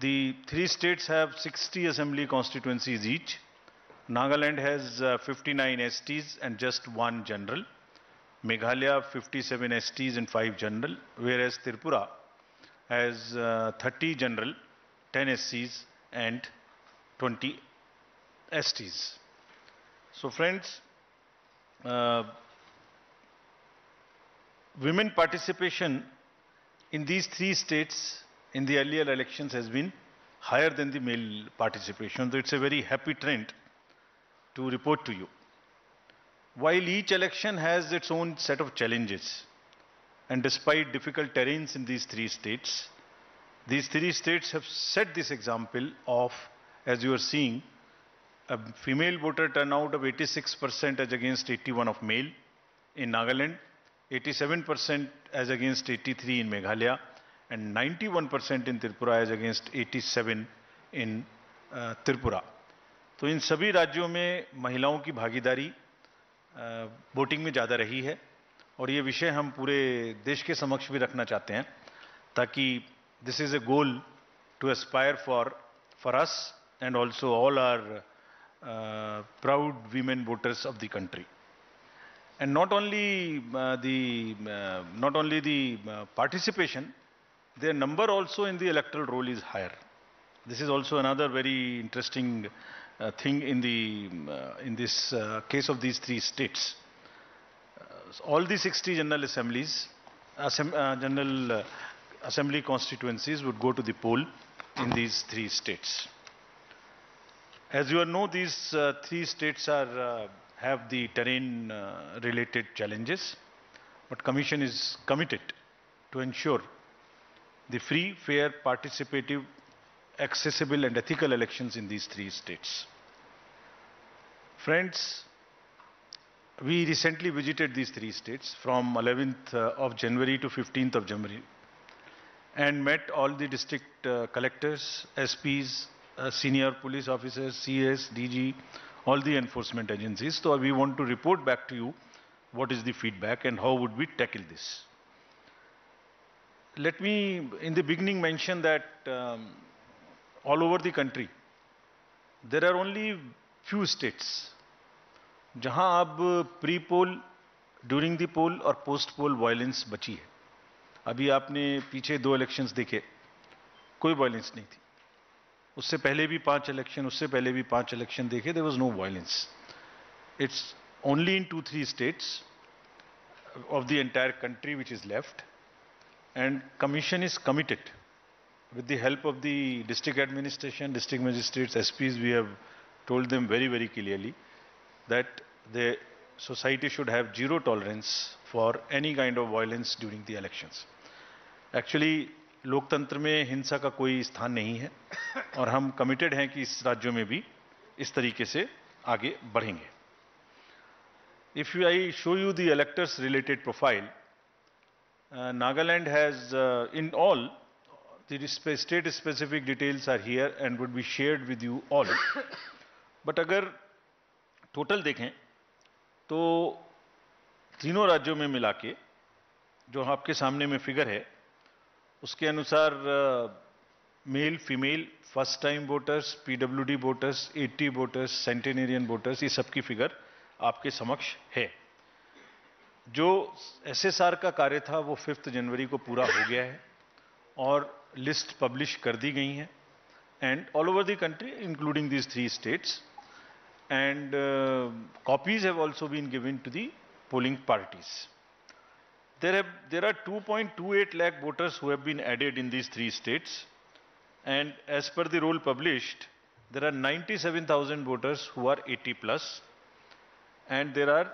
The three states have 60 assembly constituencies each. Nagaland has 59 STs and just one general. Meghalaya 57 STs and 5 general, whereas Tripura has 30 general, 10 SCs and 20 STs. So friends, women participation in these three states in the earlier elections has been higher than the male participation. So it's a very happy trend to report to you. While each election has its own set of challenges, and despite difficult terrains in these three states have set this example of, as you are seeing, a female voter turnout of 86% as against 81% of male in Nagaland, 87% as against 83% in Meghalaya, and 91% in Tripura as against 87% in Tripura. तो इन सभी राज्यों में महिलाओं की भागीदारी voting में ज़्यादा रही है और ये विषय हम पूरे देश के समक्ष भी रखना चाहते हैं ताकि this is a goal to aspire for us and also all our proud women voters of the country. And not only the participation, their number also in the electoral roll is higher. This is also another very interesting thing in this case of these three states. All the 60 general assemblies, general assembly constituencies would go to the poll in these three states. As you all know, these three states have the terrain related challenges, but Commission is committed to ensure the free, fair, participative, accessible and ethical elections in these three states. Friends, we recently visited these three states from 11th of January to 15th of January and met all the district collectors, SPs, senior police officers, CS, DG, all the enforcement agencies. So we want to report back to you what is the feedback and how would we tackle this. Let me in the beginning mention that all over the country there are only few states जहां अब pre poll, during the पोल और post पोल violence बची है. अभी आपने पीछे 2 elections देखे, कोई वायलेंस नहीं थी. उससे पहले भी 5 इलेक्शन, उससे पहले भी 5 इलेक्शन देखे, there was no violence. It's only in 2-3 states of the entire country which is left, and Commission is committed with the help of the district administration, district magistrates, SPs. We have told them very, very clearly that the society should have zero tolerance for any kind of violence during the elections. Actually, लोकतंत्र में हिंसा का कोई स्थान नहीं है और हम कमिटेड हैं कि इस राज्यों में भी इस तरीके से आगे बढ़ेंगे. If I show you the electors related profile, Nagaland has in all the state specific details are here and would be shared with you all. But अगर total देखें तो तीनों राज्यों में मिला के जो आपके सामने में फिगर है उसके अनुसार male, female, first time voters, PWD voters, 80 voters, centenarian voters, ये सबकी फिगर आपके समक्ष है. जो एसएसआर का कार्य था वो 5 जनवरी को पूरा हो गया है और लिस्ट पब्लिश कर दी गई है and all over the country including these 3 states, and copies have also been given to the polling parties. There are 2.28 lakh voters who have been added in these 3 states, and as per the roll published, there are 97,000 voters who are 80 plus, and there are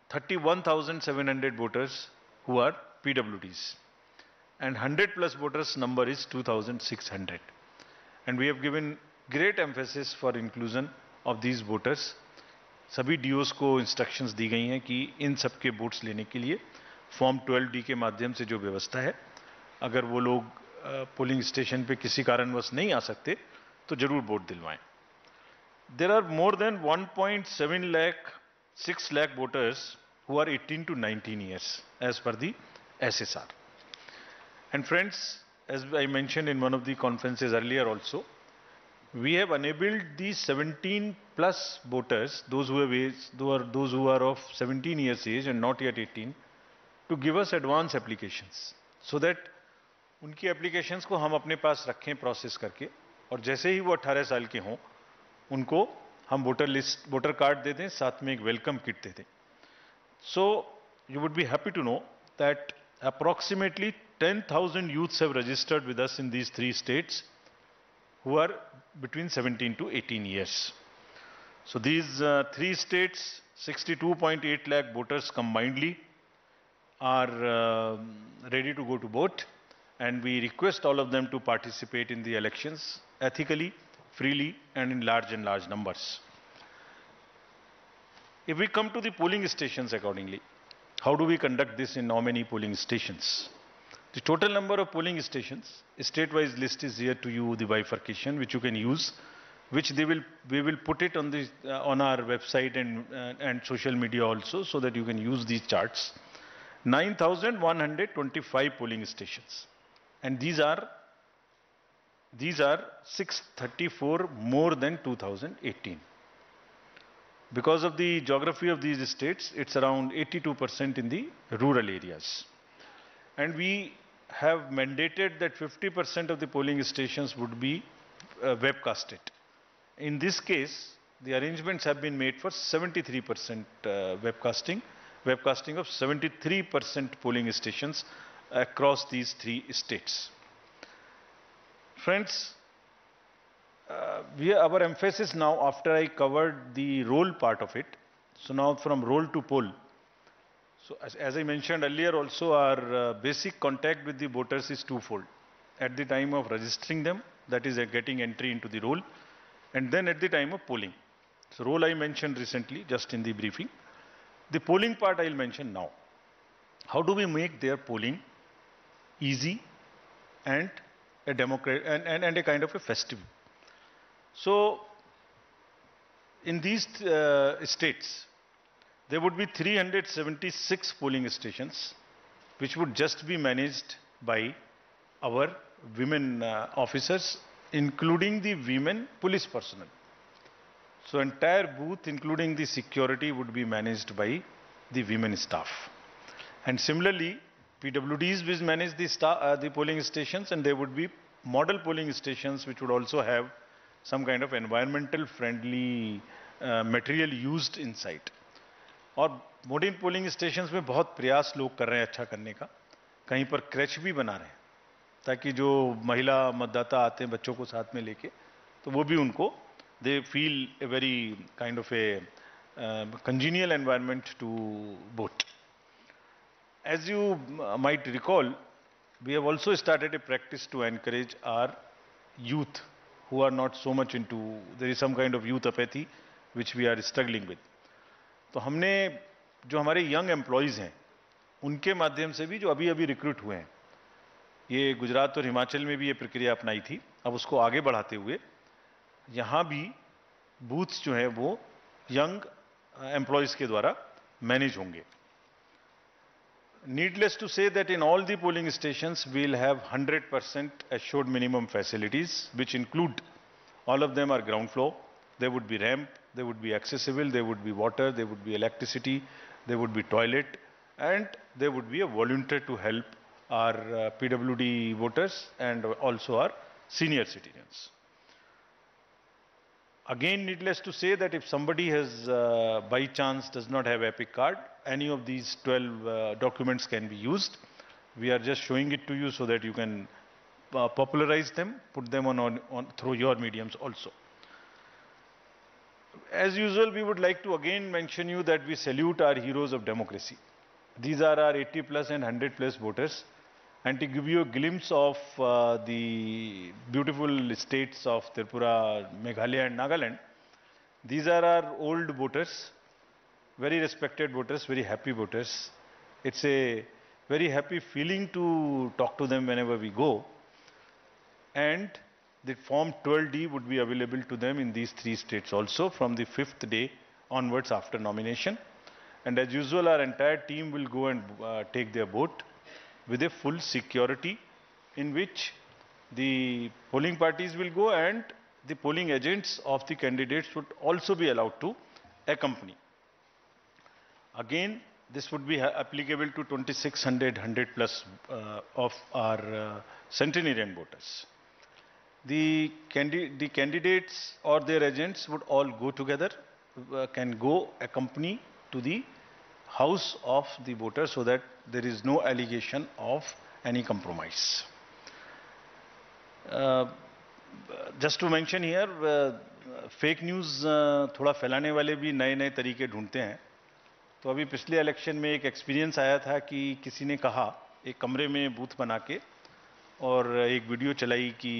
31,700 voters who are PWDs, and 100 plus voters number is 2,600, and we have given great emphasis for inclusion of these voters. सभी DOs को instructions दी गई हैं कि इन सब के votes लेने के लिए फॉर्म 12D के माध्यम से जो व्यवस्था है, अगर वो लोग पोलिंग स्टेशन पे किसी कारणवश नहीं आ सकते तो जरूर vote दिलवाएं. There are more than 1.6 lakh voters who are 18 to 19 years as per the SSR. And friends, as I mentioned in one of the conferences earlier also, we have enabled the 17 plus voters, those who are of 17 years age and not yet 18, to give us advance applications, so that उनकी applications को हम अपने पास रखें process करके, और जैसे ही वो 18 साल के हों, उनको हम वोटर कार्ड दे दें, साथ में एक वेलकम किट दे दें. So you would be happy to know that approximately 10,000 youths have registered with us in these 3 states who are between 17 to 18 years. So these 3 states, 62.8 lakh voters combinedly are ready to go to vote, and we request all of them to participate in the elections ethically, freely, and in large numbers. If we come to the polling stations accordingly, how do we conduct this in how many polling stations? The total number of polling stations, state-wise list is here to you, the bifurcation which you can use, which we will put it on our website and social media also, so that you can use these charts. 9,125 polling stations, and these are 634 more than 2018. Because of the geography of these states, it's around 82% in the rural areas. And we have mandated that 50% of the polling stations would be webcasted. In this case, the arrangements have been made for 73% webcasting of 73% polling stations across these 3 states. Friends, our emphasis now, after I covered the roll part of it, so now from roll to poll. So as I mentioned earlier also, our basic contact with the voters is twofold. At the time of registering them, that is getting entry into the roll, and then at the time of polling. So roll I mentioned recently, just in the briefing. The polling part I'll mention now. How do we make their polling easy and a democratic and a kind of a festive? So in these states, there would be 376 polling stations, which would just be managed by our women officers, including the women police personnel. So entire booth, including the security, would be managed by the women staff. And similarly, PWDs will manage the polling stations, and there would be model polling stations which would also have some kind of environmental friendly material used inside. और modern polling stations में बहुत प्रयास लोग कर रहे हैं अच्छा करने का, कहीं पर क्रैच भी बना रहे हैं ताकि जो महिला मतदाता आते हैं बच्चों को साथ में लेके, तो वो भी उनको they feel a very kind of a congenial environment to vote. As you might recall, we have also started a practice to encourage our youth who are not so much into, there is some kind of youth apathy which we are struggling with. तो हमने जो हमारे young employees हैं उनके माध्यम से भी जो अभी रिक्रूट हुए हैं, ये गुजरात और हिमाचल में भी ये प्रक्रिया अपनाई थी, अब उसको आगे बढ़ाते हुए यहाँ भी बूथ्स जो हैं वो यंग एम्प्लॉइज़ के द्वारा मैनेज होंगे. Needless to say that in all the polling stations we will have 100% assured minimum facilities, which include, all of them are ground floor. There would be ramp, there would be accessible, there would be water, there would be electricity, there would be toilet, and there would be a volunteer to help our PWD voters and also our senior citizens. Again, needless to say that if somebody has by chance does not have EPIC card, any of these 12 documents can be used. We are just showing it to you so that you can popularize them, put them on through your mediums also. As usual, we would like to again mention you that we salute our heroes of democracy. These are our 80 plus and 100 plus voters. And to give you a glimpse of the beautiful states of Tripura, Meghalaya and Nagaland, these are our old voters, very respected voters, very happy voters. It's a very happy feeling to talk to them whenever we go. And the form 12D would be available to them in these 3 states also from the 5th day onwards after nomination. And as usual, our entire team will go and take their vote with a full security in which the polling parties will go and the polling agents of the candidates would also be allowed to accompany. Again, this would be applicable to 2600 100 plus of our centenarian voters. The candidates or their agents would all go together, can go accompany to the house of the voter so that there is no allegation of any compromise. Just to mention here, fake news थोड़ा फैलाने वाले भी नए नए तरीके ढूंढते हैं. तो अभी पिछले इलेक्शन में एक एक्सपीरियंस आया था कि किसी ने कहा एक कमरे में बूथ बना के और एक वीडियो चलाई कि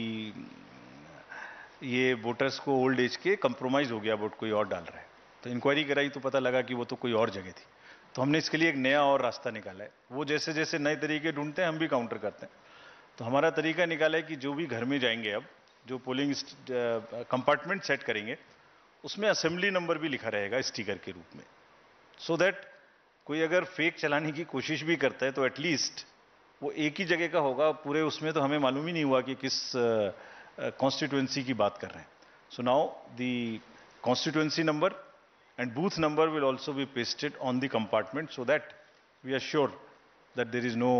ये वोटर्स को ओल्ड एज के कंप्रोमाइज़ हो गया, वोट कोई और डाल रहा है. तो इंक्वायरी कराई तो पता लगा कि वो तो कोई और जगह थी. तो हमने इसके लिए एक नया और रास्ता निकाला है. वो जैसे जैसे नए तरीके ढूंढते हैं हम भी काउंटर करते हैं. तो हमारा तरीका निकाला है कि जो भी घर में जाएंगे, अब जो पोलिंग कंपार्टमेंट सेट करेंगे उसमें असेंबली नंबर भी लिखा रहेगा स्टिकर के रूप में, सो दैट कोई अगर फेक चलाने की कोशिश भी करता है तो एटलीस्ट वो एक ही जगह का होगा. पूरे उसमें तो हमें मालूम ही नहीं हुआ कि किस कॉन्स्टिट्यूएंसी की बात कर रहे हैं. So now the constituency number and booth number will also be pasted on the compartment so that we are sure that there is no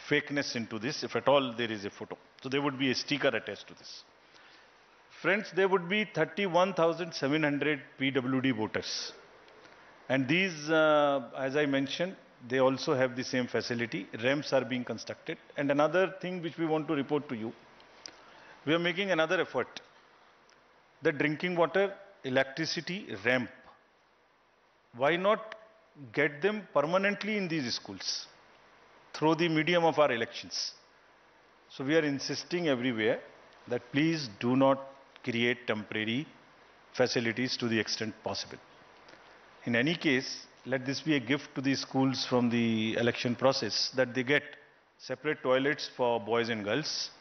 fakeness into this, if at all there is a photo. So there would be a sticker attached to this. Friends, there would be 31,700 PWD voters. And these, as I mentioned, they also have the same facility. Ramps are being constructed. And another thing which we want to report to you, we are making another effort. The drinking water, electricity, ramp. Why not get them permanently in these schools through the medium of our elections? So we are insisting everywhere that please do not create temporary facilities to the extent possible. In any case, let this be a gift to the schools from the election process, that they get separate toilets for boys and girls,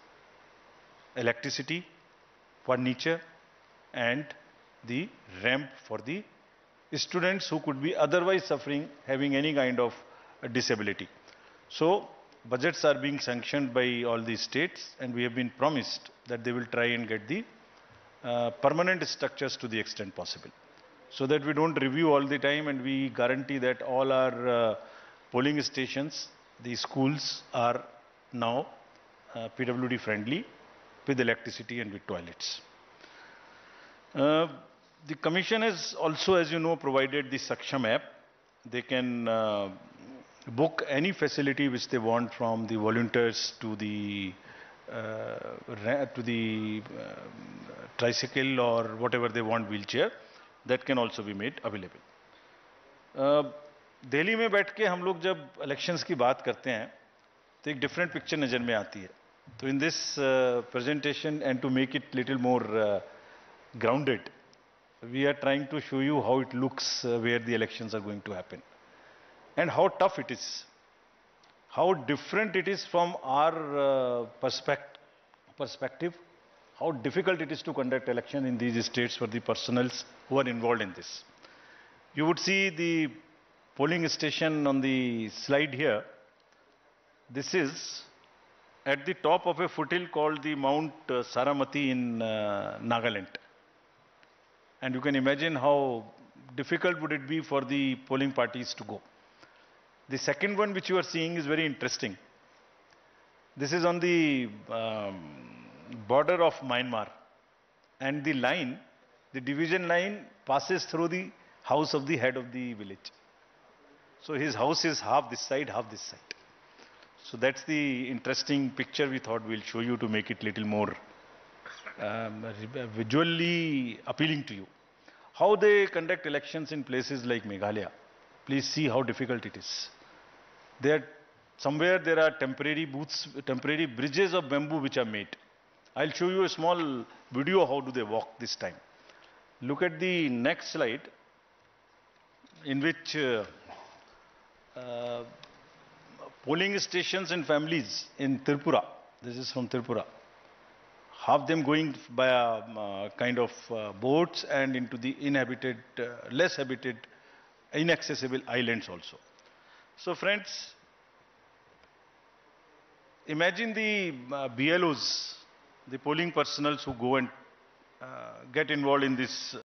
electricity, furniture, and the ramp for the students who could be otherwise suffering, having any kind of disability. So budgets are being sanctioned by all the states, and we have been promised that they will try and get the permanent structures to the extent possible, so that we don't review all the time, and we guarantee that all our polling stations, the schools, are now PWD friendly with electricity and with toilets. The Commission has also, as you know, provided the Saksham app. They can book any facility which they want, from the volunteers to the tricycle or whatever they want, wheelchair. That can also be made available. Delhi में बैठ के हम लोग जब elections की बात करते हैं तो एक डिफरेंट पिक्चर नज़र में आती है. तो in this presentation, and to make it little more grounded, we are trying to show you how it looks where the elections are going to happen, and how tough it is, how different it is from our perspective, how difficult it is to conduct election in these states for the personals who are involved in this. You would see the polling station on the slide here. This is at the top of a foothill called the Mount Saramati in Nagaland. And you can imagine how difficult would it be for the polling parties to go. The second one which you are seeing is very interesting. This is on the border of Myanmar, and the line, the division line, passes through the house of the head of the village. So his house is half this side, half this side. So that's the interesting picture we thought we'll show you to make it little more visually appealing to you. How they conduct elections in places like Meghalaya. Please see how difficult it is. Somewhere there are temporary booths, temporary bridges of bamboo which are made. I'll show you a small video how do they walk this time. Look at the next slide, in which polling stations and families in Tripura, this is from Tripura, half them going by kind of boats and into the inhabited, less habited, inaccessible islands also. So friends, imagine the BLOs, the polling personals who go and get involved in this